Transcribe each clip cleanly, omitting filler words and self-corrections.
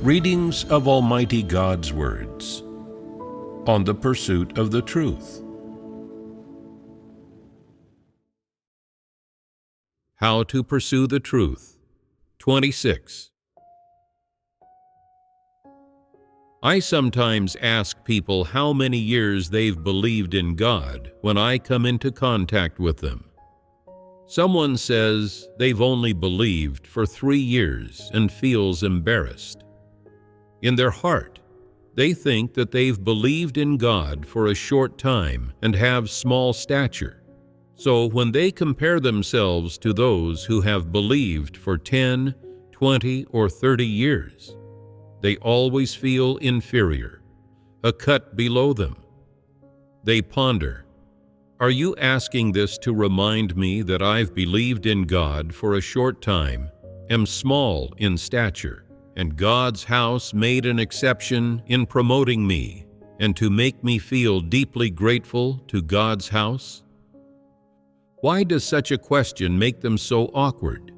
Readings of Almighty God's words on the pursuit of the truth. How to pursue the truth. 26. I sometimes ask people how many years they've believed in God when I come into contact with them. Someone says they've only believed for 3 years and feels embarrassed. In their heart, they think that they've believed in God for a short time and have small stature. So when they compare themselves to those who have believed for 10, 20, or 30 years, they always feel inferior, a cut below them. They ponder, are you asking this to remind me that I've believed in God for a short time, am small in stature, and God's house made an exception in promoting me, and to make me feel deeply grateful to God's house? Why does such a question make them so awkward?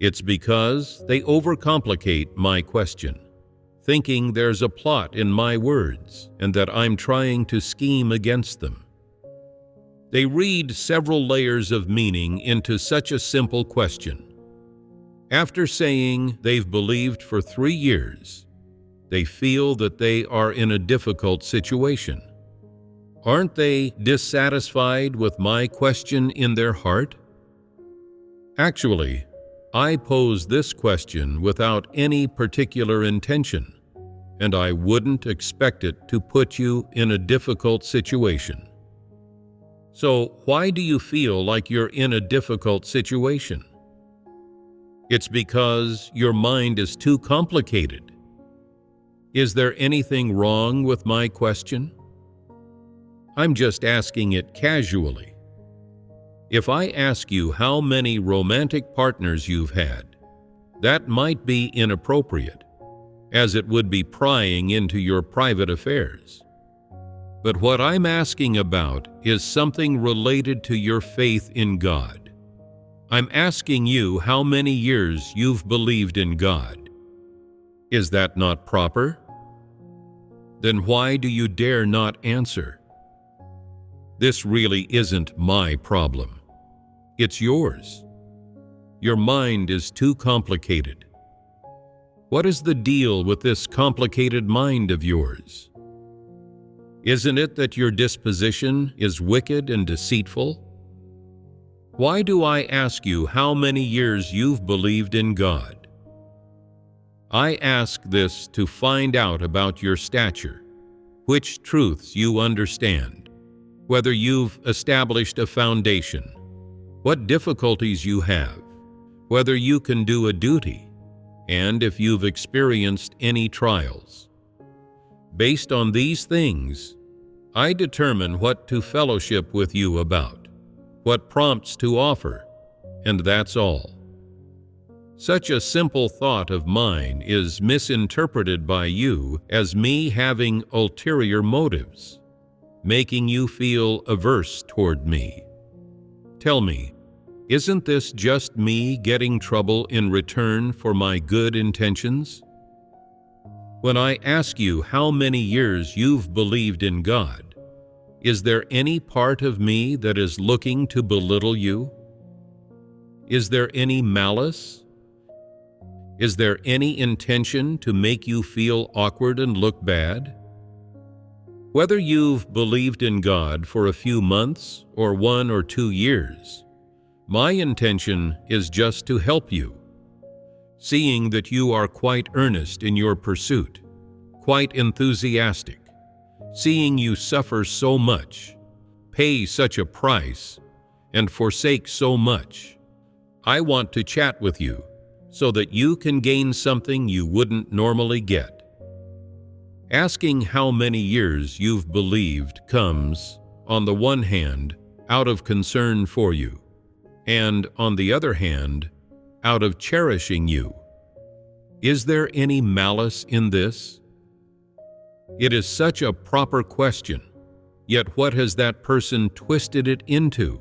It's because they overcomplicate my question, thinking there's a plot in my words and that I'm trying to scheme against them. They read several layers of meaning into such a simple question. After saying they've believed for 3 years, they feel that they are in a difficult situation. Aren't they dissatisfied with my question in their heart? Actually, I pose this question without any particular intention, and I wouldn't expect it to put you in a difficult situation. So why do you feel like you're in a difficult situation? It's because your mind is too complicated. Is there anything wrong with my question? I'm just asking it casually. If I ask you how many romantic partners you've had, that might be inappropriate, as it would be prying into your private affairs. But what I'm asking about is something related to your faith in God. I'm asking you how many years you've believed in God. Is that not proper? Then why do you dare not answer? This really isn't my problem. It's yours. Your mind is too complicated. What is the deal with this complicated mind of yours? Isn't it that your disposition is wicked and deceitful? Why do I ask you how many years you've believed in God? I ask this to find out about your stature, which truths you understand, whether you've established a foundation, what difficulties you have, whether you can do a duty, and if you've experienced any trials. Based on these things, I determine what to fellowship with you about, what prompts to offer, and that's all. Such a simple thought of mine is misinterpreted by you as me having ulterior motives, making you feel averse toward me. Tell me, isn't this just me getting trouble in return for my good intentions? When I ask you how many years you've believed in God, is there any part of me that is looking to belittle you? Is there any malice? Is there any intention to make you feel awkward and look bad? Whether you've believed in God for a few months or 1 or 2 years, my intention is just to help you, seeing that you are quite earnest in your pursuit, quite enthusiastic, seeing you suffer so much, pay such a price, and forsake so much. I want to chat with you so that you can gain something you wouldn't normally get. Asking how many years you've believed comes, on the one hand, out of concern for you, and on the other hand, out of cherishing you. Is there any malice in this? It is such a proper question, yet what has that person twisted it into?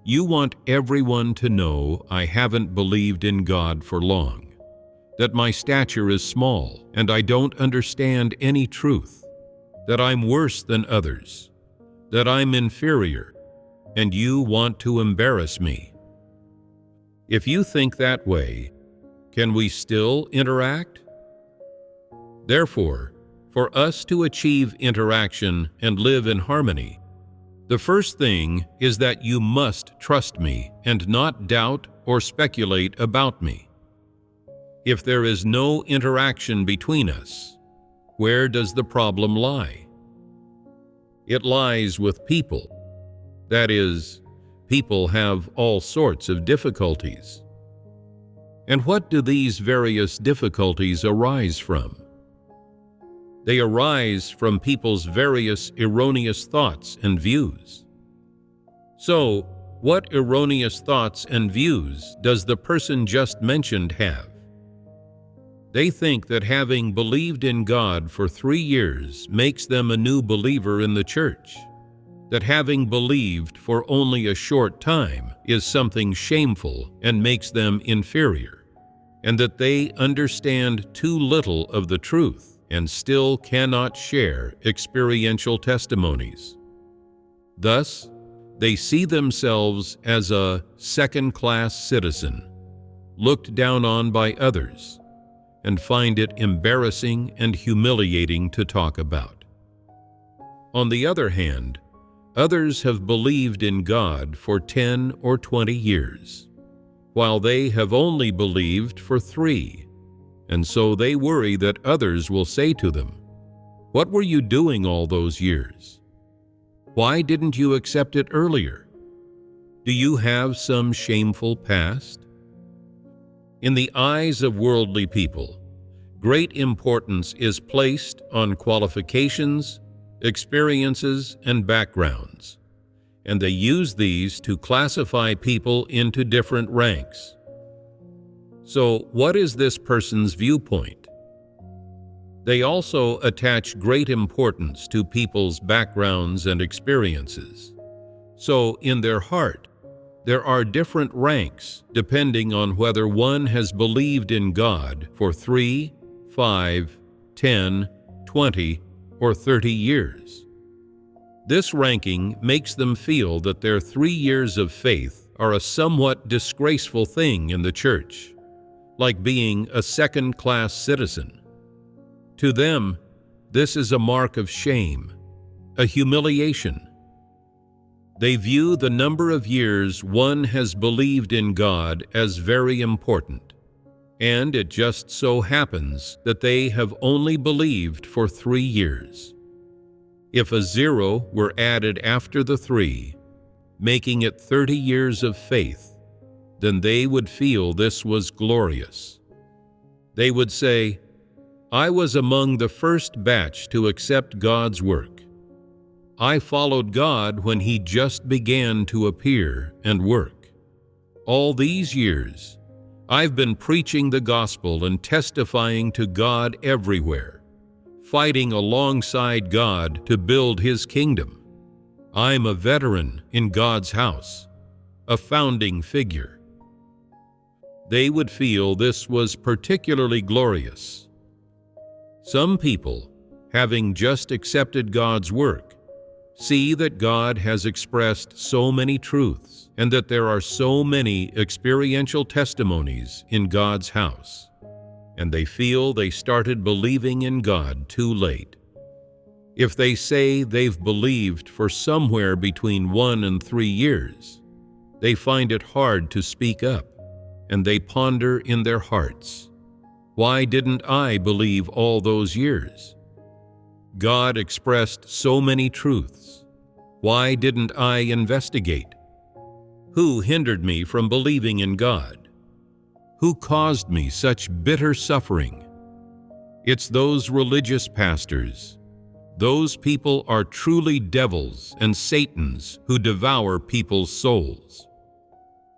You want everyone to know I haven't believed in God for long. that my stature is small and I don't understand any truth, that I'm worse than others, that I'm inferior, and you want to embarrass me. If you think that way, can we still interact? Therefore, for us to achieve interaction and live in harmony, the first thing is that you must trust me and not doubt or speculate about me. If there is no interaction between us, where does the problem lie? It lies with people. That is, people have all sorts of difficulties. And what do these various difficulties arise from? They arise from people's various erroneous thoughts and views. So, what erroneous thoughts and views does the person just mentioned have? They think that having believed in God for 3 years makes them a new believer in the church, that having believed for only a short time is something shameful and makes them inferior, and that they understand too little of the truth and still cannot share experiential testimonies. Thus, they see themselves as a second-class citizen, looked down on by others, and find it embarrassing and humiliating to talk about. On the other hand, others have believed in God for 10 or 20 years, while they have only believed for 3. And so they worry that others will say to them, "What were you doing all those years? Why didn't you accept it earlier? Do you have some shameful past?" In the eyes of worldly people, great importance is placed on qualifications, experiences, and backgrounds, and they use these to classify people into different ranks. So, what is this person's viewpoint? They also attach great importance to people's backgrounds and experiences. So, in their heart, there are different ranks depending on whether one has believed in God for 3, 5, 10, 20, or 30 years. This ranking makes them feel that their 3 years of faith are a somewhat disgraceful thing in the church, like being a second-class citizen. To them, this is a mark of shame, a humiliation. They view the number of years one has believed in God as very important, and it just so happens that they have only believed for 3 years. If a 0 were added after the 3, making it 30 years of faith, then they would feel this was glorious. They would say, "I was among the first batch to accept God's work. I followed God when He just began to appear and work. All these years, I've been preaching the gospel and testifying to God everywhere, fighting alongside God to build His kingdom. I'm a veteran in God's house, a founding figure." They would feel this was particularly glorious. Some people, having just accepted God's work, see that God has expressed so many truths and that there are so many experiential testimonies in God's house, and they feel they started believing in God too late. If they say they've believed for somewhere between 1 and 3 years, they find it hard to speak up, and they ponder in their hearts, "Why didn't I believe all those years? God expressed so many truths. Why didn't I investigate? Who hindered me from believing in God? Who caused me such bitter suffering?" It's those religious pastors. Those people are truly devils and Satans who devour people's souls.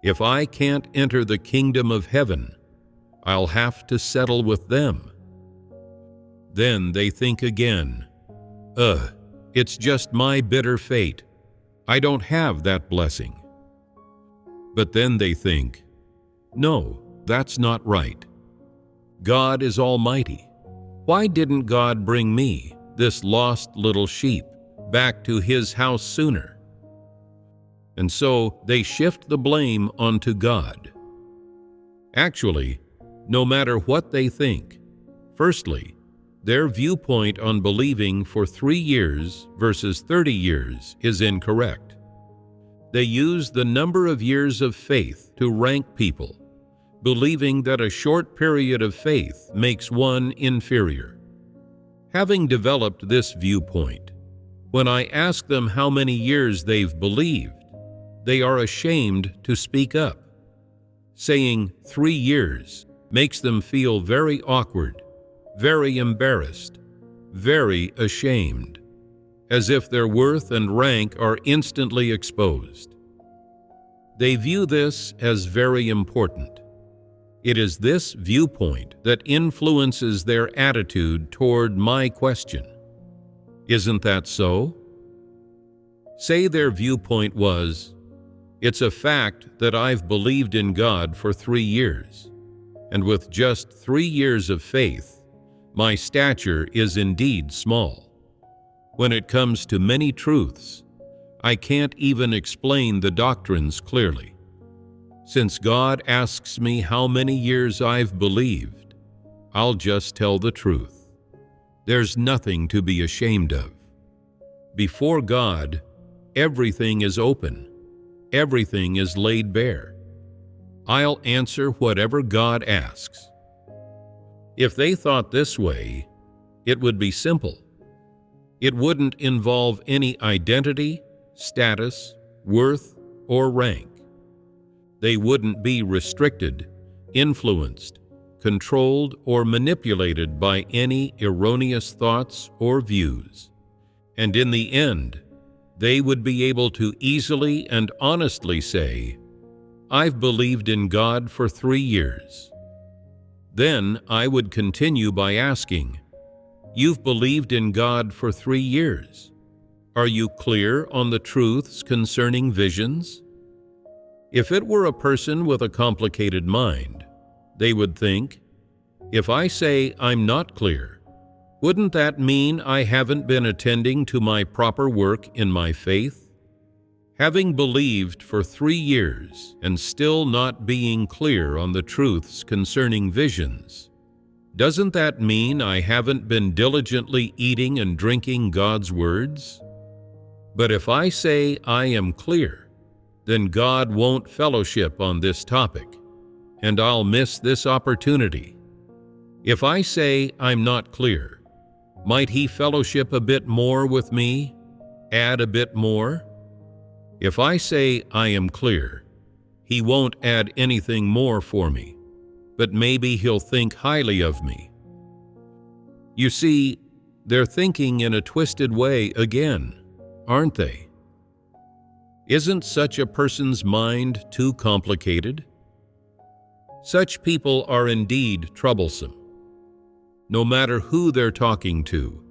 If I can't enter the kingdom of heaven, I'll have to settle with them. Then they think again, it's just my bitter fate. I don't have that blessing. But then they think, no, that's not right. God is almighty. Why didn't God bring me, this lost little sheep, back to His house sooner? And so they shift the blame onto God. Actually, no matter what they think, firstly, their viewpoint on believing for 3 years versus 30 years is incorrect. They use the number of years of faith to rank people, believing that a short period of faith makes one inferior. Having developed this viewpoint, when I ask them how many years they've believed, they are ashamed to speak up. Saying 3 years makes them feel very awkward, very embarrassed, very ashamed, as if their worth and rank are instantly exposed. They view this as very important. It is this viewpoint that influences their attitude toward my question. Isn't that so? Say their viewpoint was, it's a fact that I've believed in God for 3 years, and with just 3 years of faith, my stature is indeed small. When it comes to many truths, I can't even explain the doctrines clearly. Since God asks me how many years I've believed, I'll just tell the truth. There's nothing to be ashamed of. Before God, everything is open. Everything is laid bare. I'll answer whatever God asks. If they thought this way, it would be simple. It wouldn't involve any identity, status, worth, or rank. They wouldn't be restricted, influenced, controlled, or manipulated by any erroneous thoughts or views. And in the end, they would be able to easily and honestly say, I've believed in God for 3 years. Then I would continue by asking, you've believed in God for 3 years. Are you clear on the truths concerning visions? If it were a person with a complicated mind, they would think, if I say I'm not clear, wouldn't that mean I haven't been attending to my proper work in my faith? Having believed for 3 years and still not being clear on the truths concerning visions, doesn't that mean I haven't been diligently eating and drinking God's words? But if I say I am clear, then God won't fellowship on this topic, and I'll miss this opportunity. If I say I'm not clear, might He fellowship a bit more with me, add a bit more? If I say I am clear, He won't add anything more for me, but maybe He'll think highly of me. You see, they're thinking in a twisted way again, aren't they? Isn't such a person's mind too complicated? Such people are indeed troublesome. No matter who they're talking to,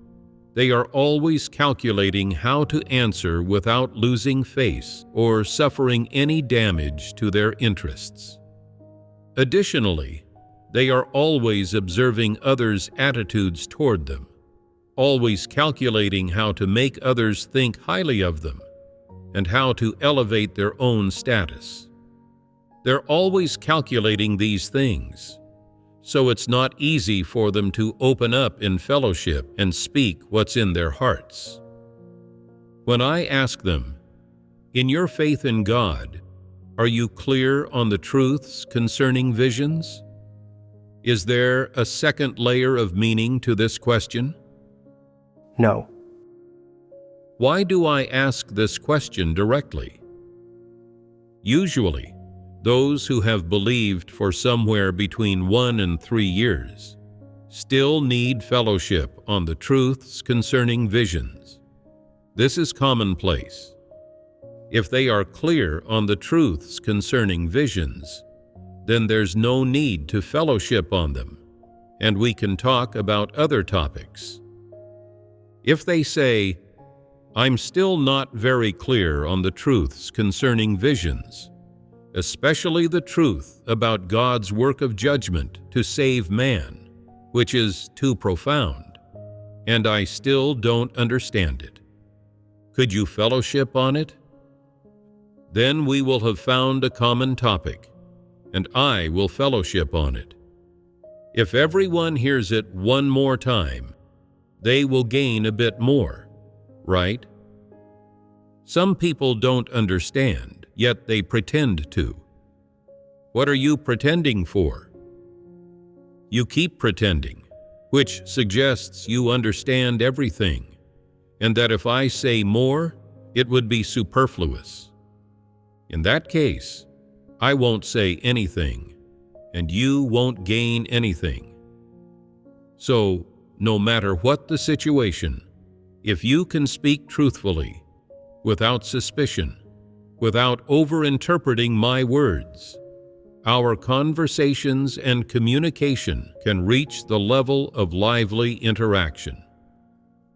they are always calculating how to answer without losing face or suffering any damage to their interests. Additionally, they are always observing others' attitudes toward them, always calculating how to make others think highly of them and how to elevate their own status. They're always calculating these things, so it's not easy for them to open up in fellowship and speak what's in their hearts. When I ask them, in your faith in God, are you clear on the truths concerning visions? Is there a second layer of meaning to this question? No. Why do I ask this question directly? Usually, those who have believed for somewhere between 1 and 3 years still need fellowship on the truths concerning visions. This is commonplace. If they are clear on the truths concerning visions, then there's no need to fellowship on them, and we can talk about other topics. If they say, I'm still not very clear on the truths concerning visions, especially the truth about God's work of judgment to save man, which is too profound, and I still don't understand it. Could you fellowship on it? Then we will have found a common topic, and I will fellowship on it. If everyone hears it one more time, they will gain a bit more, right? Some people don't understand, yet they pretend to. What are you pretending for? You keep pretending, which suggests you understand everything, and that if I say more, it would be superfluous. In that case, I won't say anything, and you won't gain anything. So, no matter what the situation, if you can speak truthfully, without suspicion, without over-interpreting my words, our conversations and communication can reach the level of lively interaction.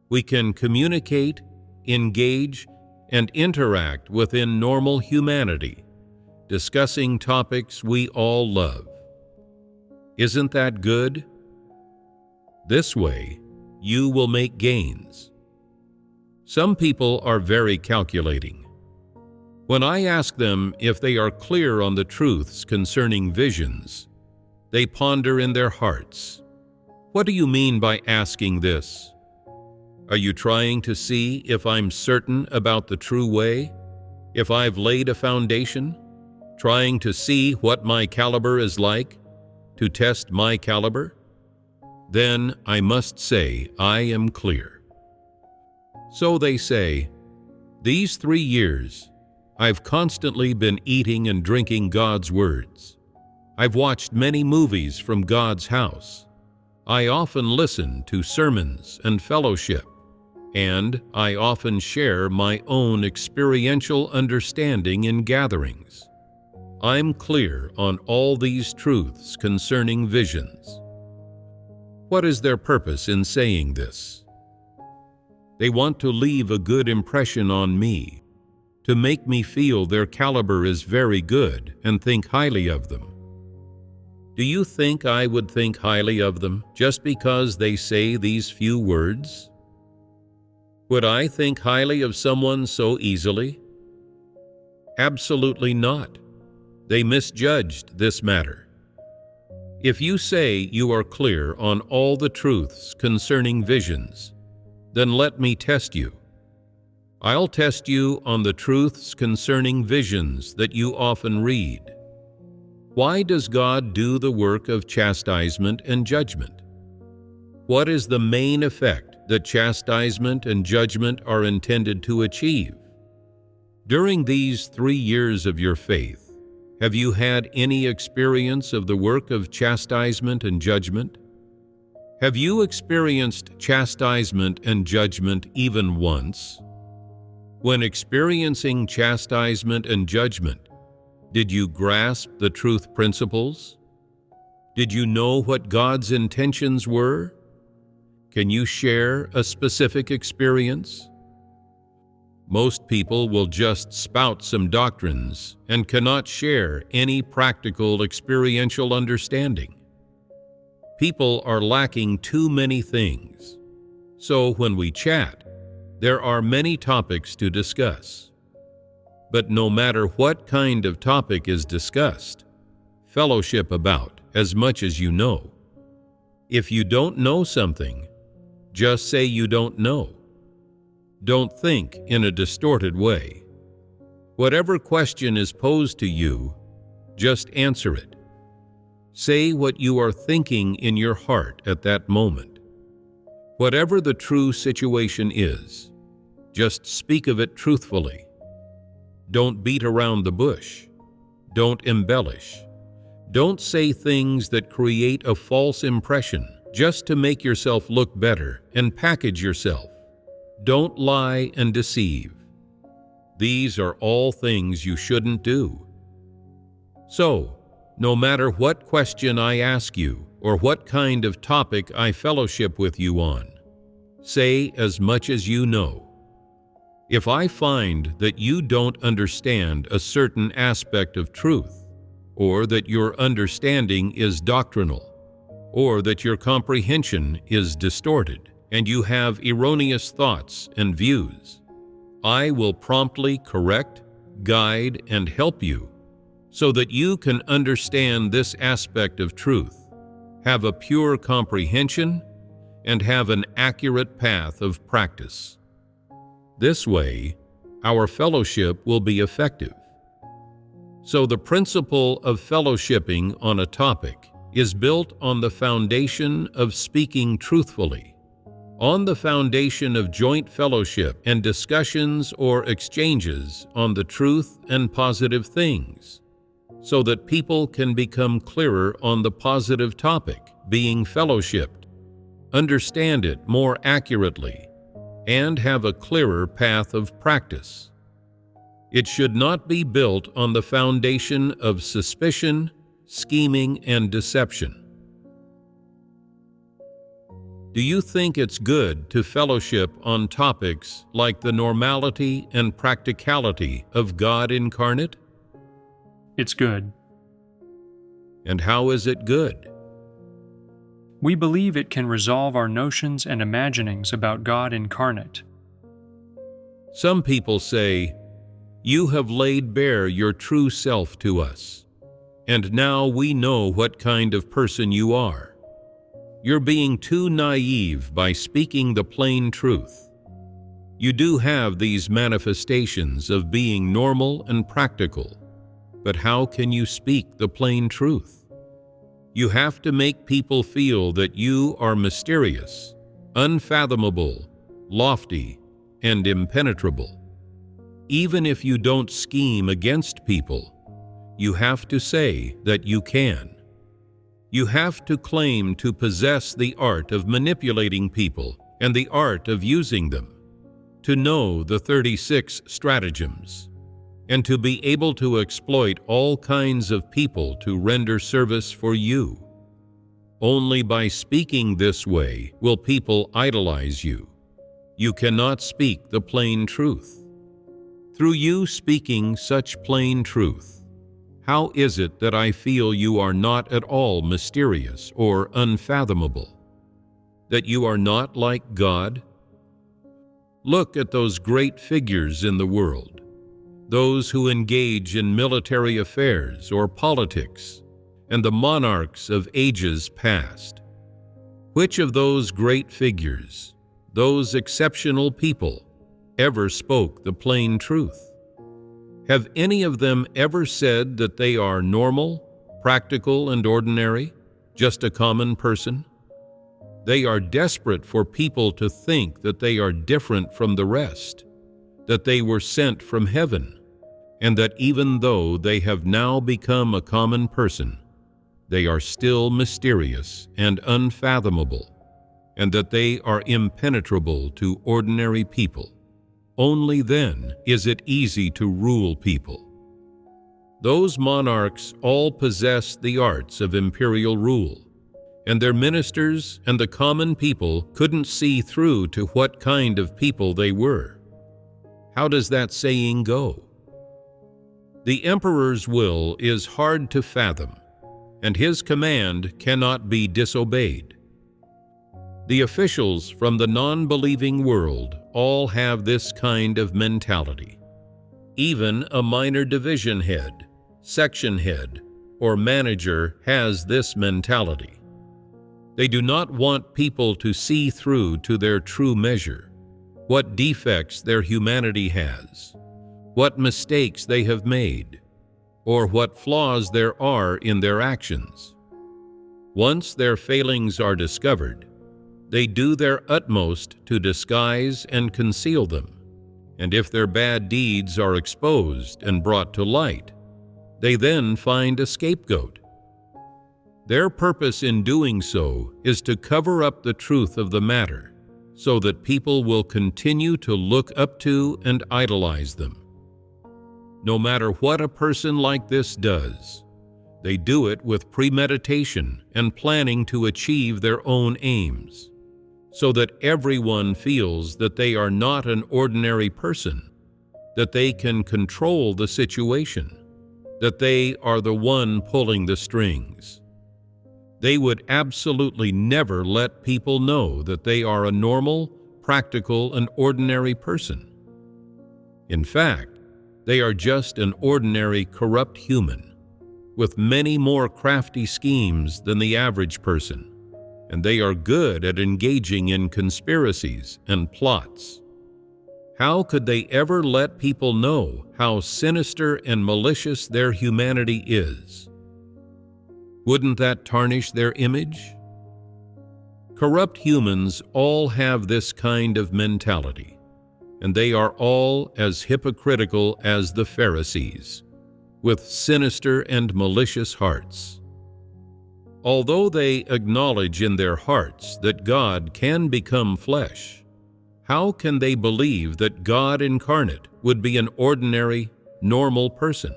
We can communicate, engage, and interact within normal humanity, discussing topics we all love. Isn't that good? This way, you will make gains. Some people are very calculating. When I ask them if they are clear on the truths concerning visions, they ponder in their hearts. What do you mean by asking this? Are you trying to see if I'm certain about the true way? If I've laid a foundation? Trying to see what my caliber is like? To test my caliber? Then I must say I am clear. So they say, these 3 years, I've constantly been eating and drinking God's words. I've watched many movies from God's house. I often listen to sermons and fellowship, and I often share my own experiential understanding in gatherings. I'm clear on all these truths concerning visions. What is their purpose in saying this? They want to leave a good impression on me, to make me feel their caliber is very good and think highly of them. Do you think I would think highly of them just because they say these few words? Would I think highly of someone so easily? Absolutely not. They misjudged this matter. If you say you are clear on all the truths concerning visions, then let me test you. I'll test you on the truths concerning visions that you often read. Why does God do the work of chastisement and judgment? What is the main effect that chastisement and judgment are intended to achieve? During these 3 years of your faith, have you had any experience of the work of chastisement and judgment? Have you experienced chastisement and judgment even once? When experiencing chastisement and judgment, did you grasp the truth principles? Did you know what God's intentions were? Can you share a specific experience? Most people will just spout some doctrines and cannot share any practical experiential understanding. People are lacking too many things. So when we chat, there are many topics to discuss. But no matter what kind of topic is discussed, fellowship about as much as you know. If you don't know something, just say you don't know. Don't think in a distorted way. Whatever question is posed to you, just answer it. Say what you are thinking in your heart at that moment. Whatever the true situation is, just speak of it truthfully. Don't beat around the bush. Don't embellish. Don't say things that create a false impression just to make yourself look better and package yourself. Don't lie and deceive. These are all things you shouldn't do. So, no matter what question I ask you or what kind of topic I fellowship with you on, say as much as you know. If I find that you don't understand a certain aspect of truth, or that your understanding is doctrinal, or that your comprehension is distorted, and you have erroneous thoughts and views, I will promptly correct, guide, and help you so that you can understand this aspect of truth, have a pure comprehension, and have an accurate path of practice. This way, our fellowship will be effective. So the principle of fellowshipping on a topic is built on the foundation of speaking truthfully, on the foundation of joint fellowship and discussions or exchanges on the truth and positive things, so that people can become clearer on the positive topic being fellowshipped, understand it more accurately, and have a clearer path of practice. It should not be built on the foundation of suspicion, scheming, and deception. Do you think it's good to fellowship on topics like the normality and practicality of God incarnate? It's good. And how is it good? We believe it can resolve our notions and imaginings about God incarnate. Some people say, "You have laid bare your true self to us, and now we know what kind of person you are. You're being too naive by speaking the plain truth. You do have these manifestations of being normal and practical, but how can you speak the plain truth? You have to make people feel that you are mysterious, unfathomable, lofty, and impenetrable. Even if you don't scheme against people, you have to say that you can. You have to claim to possess the art of manipulating people and the art of using them, to know the 36 stratagems, and to be able to exploit all kinds of people to render service for you. Only by speaking this way will people idolize you. You cannot speak the plain truth. Through you speaking such plain truth, how is it that I feel you are not at all mysterious or unfathomable? That you are not like God? Look at those great figures in the world, those who engage in military affairs or politics, and the monarchs of ages past. Which of those great figures, those exceptional people, ever spoke the plain truth? Have any of them ever said that they are normal, practical, and ordinary, just a common person? They are desperate for people to think that they are different from the rest, that they were sent from heaven, and that even though they have now become a common person, they are still mysterious and unfathomable, and that they are impenetrable to ordinary people. Only then is it easy to rule people. Those monarchs all possessed the arts of imperial rule, and their ministers and the common people couldn't see through to what kind of people they were. How does that saying go? The emperor's will is hard to fathom, and his command cannot be disobeyed. The officials from the non-believing world all have this kind of mentality. Even a minor division head, section head, or manager has this mentality. They do not want people to see through to their true measure, what defects their humanity has, what mistakes they have made, or what flaws there are in their actions. Once their failings are discovered, they do their utmost to disguise and conceal them, and if their bad deeds are exposed and brought to light, they then find a scapegoat. Their purpose in doing so is to cover up the truth of the matter, so that people will continue to look up to and idolize them. No matter what a person like this does, they do it with premeditation and planning to achieve their own aims. so that everyone feels that they are not an ordinary person, that they can control the situation, that they are the one pulling the strings. They would absolutely never let people know that they are a normal, practical, and ordinary person. In fact, they are just an ordinary corrupt human, with many more crafty schemes than the average person, and they are good at engaging in conspiracies and plots. How could they ever let people know how sinister and malicious their humanity is? Wouldn't that tarnish their image? Corrupt humans all have this kind of mentality, and they are all as hypocritical as the Pharisees, with sinister and malicious hearts. Although they acknowledge in their hearts that God can become flesh, how can they believe that God incarnate would be an ordinary, normal person?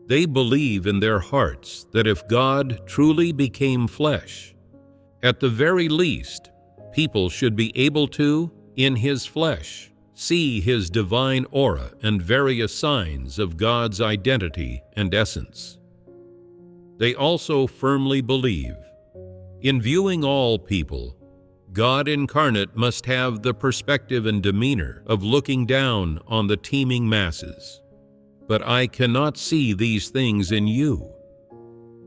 They believe in their hearts that if God truly became flesh, at the very least, people should be able to, in his flesh, see his divine aura and various signs of God's identity and essence. They also firmly believe, in viewing all people, God incarnate must have the perspective and demeanor of looking down on the teeming masses. But I cannot see these things in you.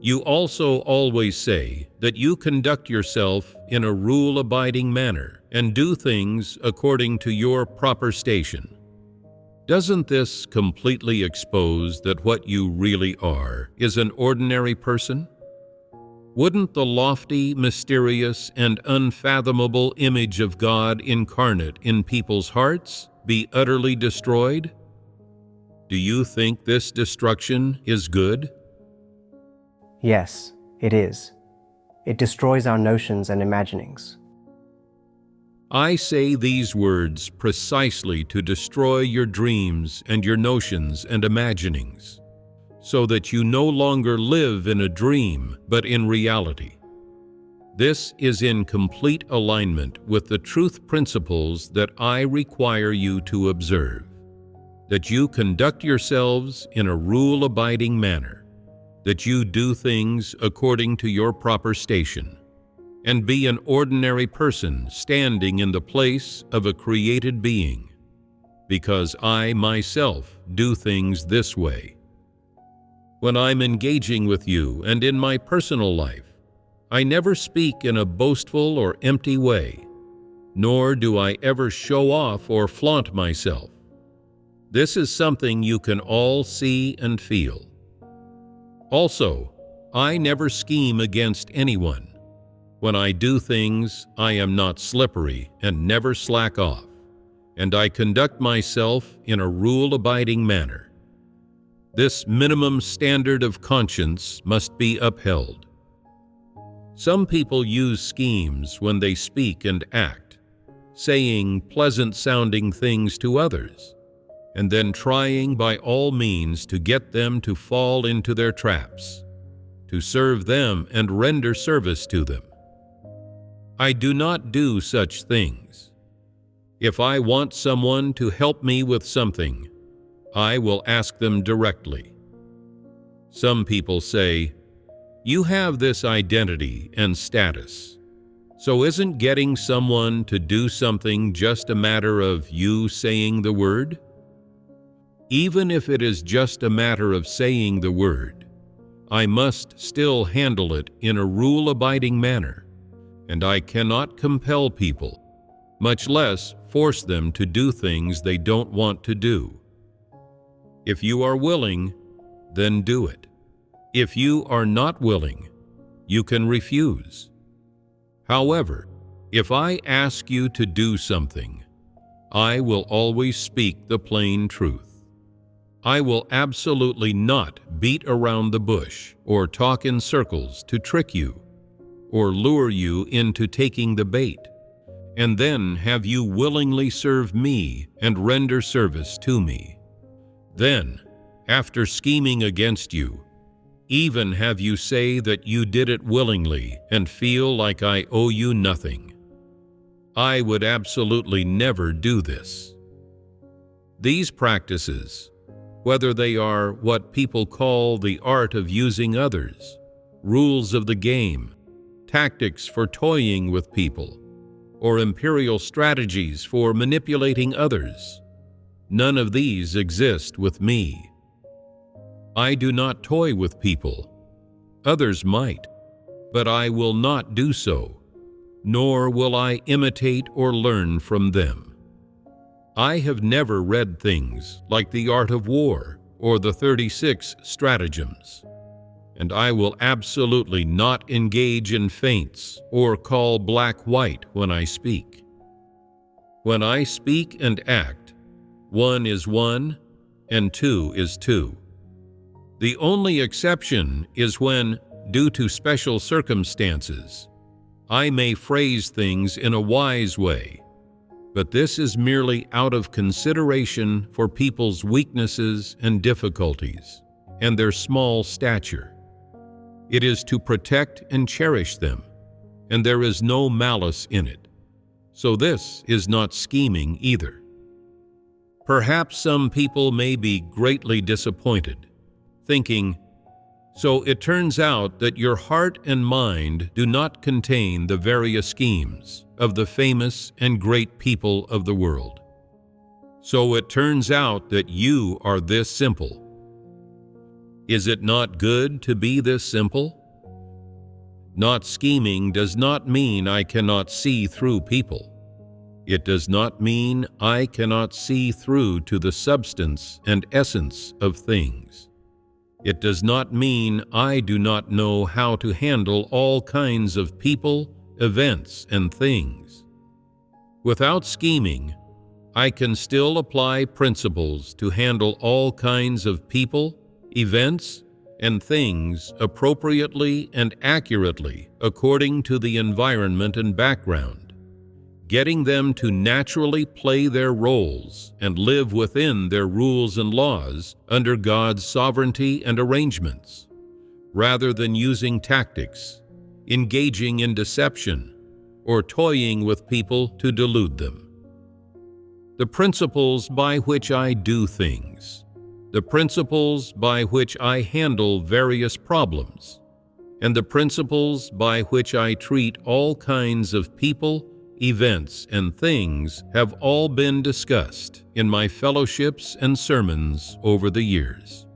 You also always say that you conduct yourself in a rule-abiding manner and do things according to your proper station. Doesn't this completely expose that what you really are is an ordinary person? Wouldn't the lofty, mysterious, and unfathomable image of God incarnate in people's hearts be utterly destroyed? Do you think this destruction is good? Yes, it is. It destroys our notions and imaginings. I say these words precisely to destroy your dreams and your notions and imaginings, so that you no longer live in a dream, but in reality. This is in complete alignment with the truth principles that I require you to observe, that you conduct yourselves in a rule-abiding manner, that you do things according to your proper station, and be an ordinary person standing in the place of a created being, because I myself do things this way. When I'm engaging with you and in my personal life, I never speak in a boastful or empty way, nor do I ever show off or flaunt myself. This is something you can all see and feel. Also, I never scheme against anyone. When I do things, I am not slippery and never slack off, and I conduct myself in a rule-abiding manner. This minimum standard of conscience must be upheld. Some people use schemes when they speak and act, saying pleasant-sounding things to others, and then trying by all means to get them to fall into their traps, to serve them and render service to them. I do not do such things. If I want someone to help me with something, I will ask them directly. Some people say, "You have this identity and status, so isn't getting someone to do something just a matter of you saying the word?" Even if it is just a matter of saying the word, I must still handle it in a rule-abiding manner, and I cannot compel people, much less force them to do things they don't want to do. If you are willing, then do it. If you are not willing, you can refuse. However, if I ask you to do something, I will always speak the plain truth. I will absolutely not beat around the bush or talk in circles to trick you or lure you into taking the bait, and then have you willingly serve me and render service to me. Then, after scheming against you, even have you say that you did it willingly and feel like I owe you nothing. I would absolutely never do this. These practices, whether they are what people call the art of using others, rules of the game, tactics for toying with people, or imperial strategies for manipulating others, none of these exist with me. I do not toy with people. Others might, but I will not do so, nor will I imitate or learn from them. I have never read things like The Art of War or the 36 Stratagems, and I will absolutely not engage in feints or call black-white when I speak. When I speak and act, 1 is 1 and 2 is 2. The only exception is when, due to special circumstances, I may phrase things in a wise way, but this is merely out of consideration for people's weaknesses and difficulties and their small stature. It is to protect and cherish them, and there is no malice in it. So this is not scheming either. Perhaps some people may be greatly disappointed, thinking, so it turns out that your heart and mind do not contain the various schemes of the famous and great people of the world. So it turns out that you are this simple. Is it not good to be this simple? Not scheming does not mean I cannot see through people. It does not mean I cannot see through to the substance and essence of things. It does not mean I do not know how to handle all kinds of people, events, and things. Without scheming, I can still apply principles to handle all kinds of people, events, and things appropriately and accurately according to the environment and background, getting them to naturally play their roles and live within their rules and laws under God's sovereignty and arrangements, rather than using tactics, engaging in deception, or toying with people to delude them. The principles by which I do things, the principles by which I handle various problems, and the principles by which I treat all kinds of people, events, and things have all been discussed in my fellowships and sermons over the years.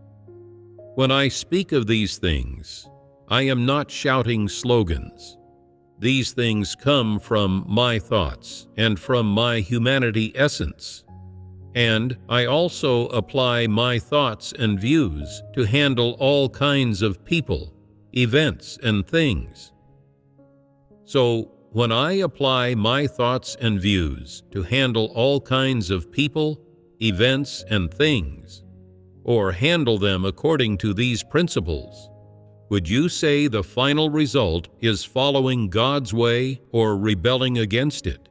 When I speak of these things, I am not shouting slogans. These things come from my thoughts and from my humanity essence, and I also apply my thoughts and views to handle all kinds of people, events, and things. So, when I apply my thoughts and views to handle all kinds of people, events, and things, or handle them according to these principles, would you say the final result is following God's way or rebelling against it?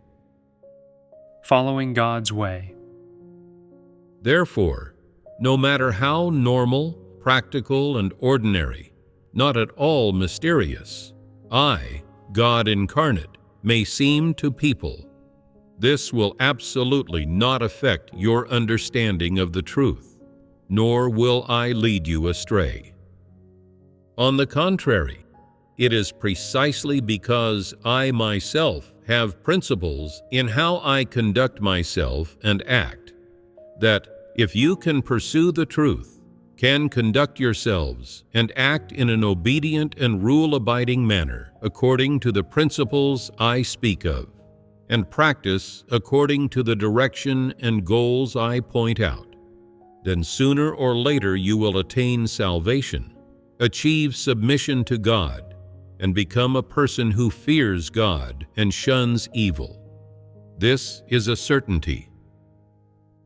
Following God's way. Therefore, no matter how normal, practical, and ordinary, not at all mysterious, I, God incarnate, may seem to people, this will absolutely not affect your understanding of the truth, nor will I lead you astray. On the contrary, it is precisely because I myself have principles in how I conduct myself and act, that if you can pursue the truth, can conduct yourselves and act in an obedient and rule-abiding manner according to the principles I speak of, and practice according to the direction and goals I point out, then sooner or later you will attain salvation, achieve submission to God, and become a person who fears God and shuns evil. This is a certainty.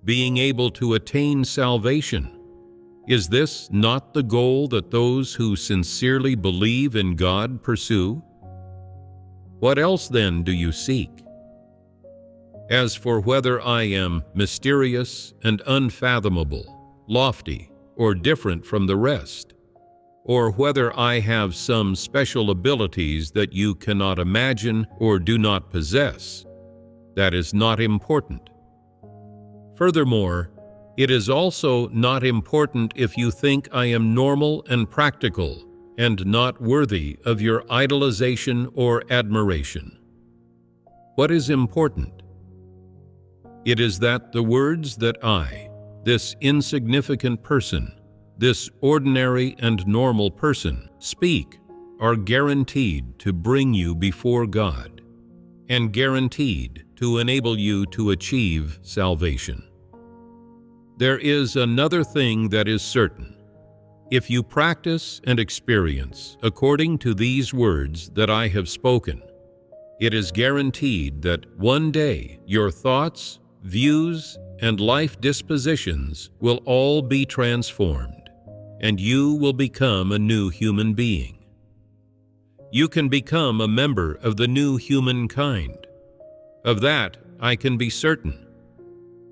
Being able to attain salvation, is this not the goal that those who sincerely believe in God pursue? What else then do you seek? As for whether I am mysterious and unfathomable, lofty, or different from the rest, or whether I have some special abilities that you cannot imagine or do not possess, That is not important. Furthermore, it is also not important if you think I am normal and practical and not worthy of your idolization or admiration. What is important? It is that the words that I, this insignificant person, this ordinary and normal person, speak are guaranteed to bring you before God and guaranteed to enable you to achieve salvation. There is another thing that is certain. If you practice and experience according to these words that I have spoken, it is guaranteed that one day your thoughts, views, and life dispositions will all be transformed, and you will become a new human being. You can become a member of the new humankind. Of that, I can be certain.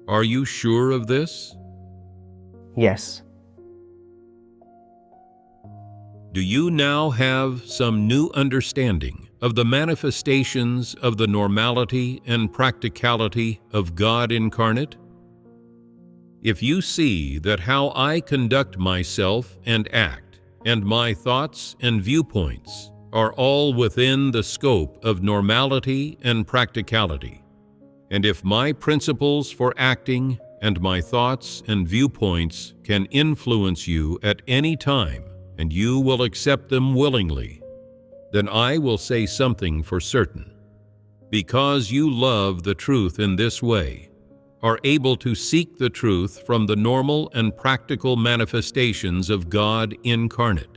Are you sure of this? Yes. Do you now have some new understanding of the manifestations of the normality and practicality of God incarnate? If you see that how I conduct myself and act, and my thoughts and viewpoints are all within the scope of normality and practicality, and if my principles for acting and my thoughts and viewpoints can influence you at any time, and you will accept them willingly, then I will say something for certain. Because you love the truth in this way, are able to seek the truth from the normal and practical manifestations of God incarnate,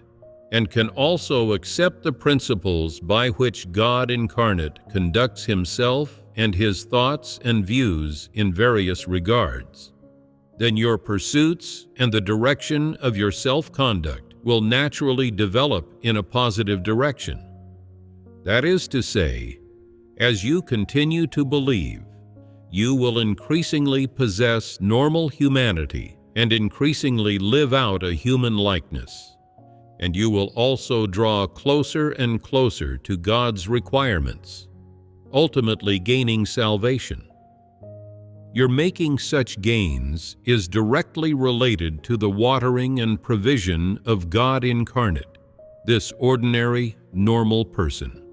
and can also accept the principles by which God incarnate conducts himself and his thoughts and views in various regards, then your pursuits and the direction of your self-conduct will naturally develop in a positive direction. That is to say, as you continue to believe, you will increasingly possess normal humanity and increasingly live out a human likeness, and you will also draw closer and closer to God's requirements, ultimately gaining salvation. Your making such gains is directly related to the watering and provision of God incarnate, this ordinary, normal person.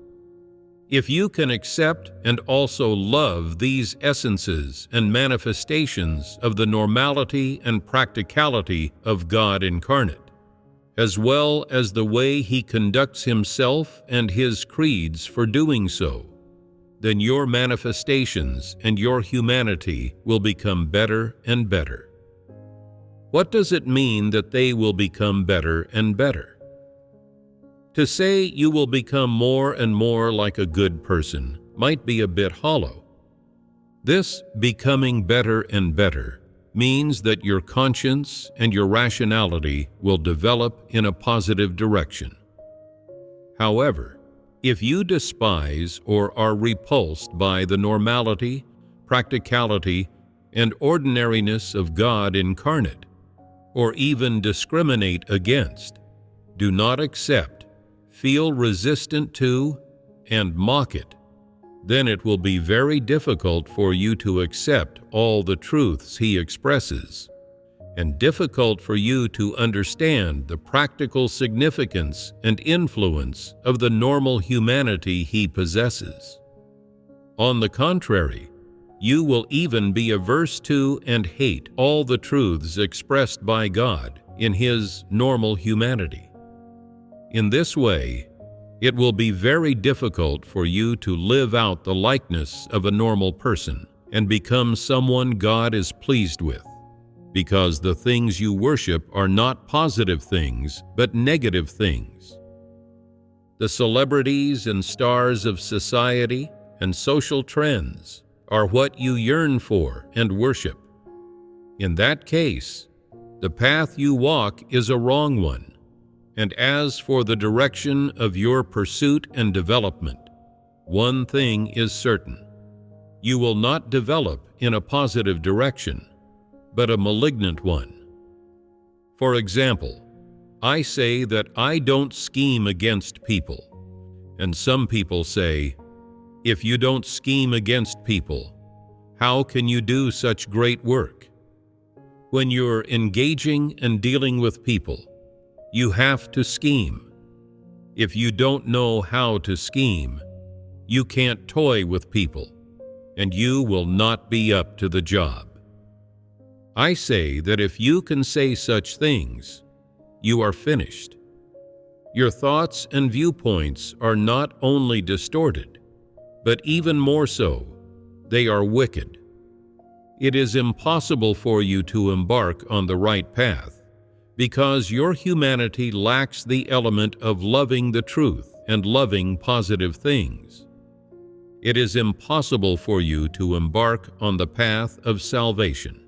If you can accept and also love these essences and manifestations of the normality and practicality of God incarnate, as well as the way he conducts himself and his creeds for doing so, then your manifestations and your humanity will become better and better. What does it mean that they will become better and better? To say you will become more and more like a good person might be a bit hollow. This becoming better and better means that your conscience and your rationality will develop in a positive direction. However, if you despise or are repulsed by the normality, practicality, and ordinariness of God incarnate, or even discriminate against, do not accept, feel resistant to, and mock it, then it will be very difficult for you to accept all the truths he expresses, and difficult for you to understand the practical significance and influence of the normal humanity he possesses. On the contrary, you will even be averse to and hate all the truths expressed by God in his normal humanity. In this way, it will be very difficult for you to live out the likeness of a normal person and become someone God is pleased with, because the things you worship are not positive things, but negative things. The celebrities and stars of society and social trends are what you yearn for and worship. In that case, the path you walk is a wrong one. And as for the direction of your pursuit and development, one thing is certain: you will not develop in a positive direction, but a malignant one. For example, I say that I don't scheme against people, and some people say, if you don't scheme against people, How can you do such great work? When you're engaging and dealing with people, you have to scheme. If you don't know how to scheme, you can't toy with people, and you will not be up to the job. I say that if you can say such things, you are finished. Your thoughts and viewpoints are not only distorted, but even more so, they are wicked. It is impossible for you to embark on the right path because your humanity lacks the element of loving the truth and loving positive things. It is impossible for you to embark on the path of salvation.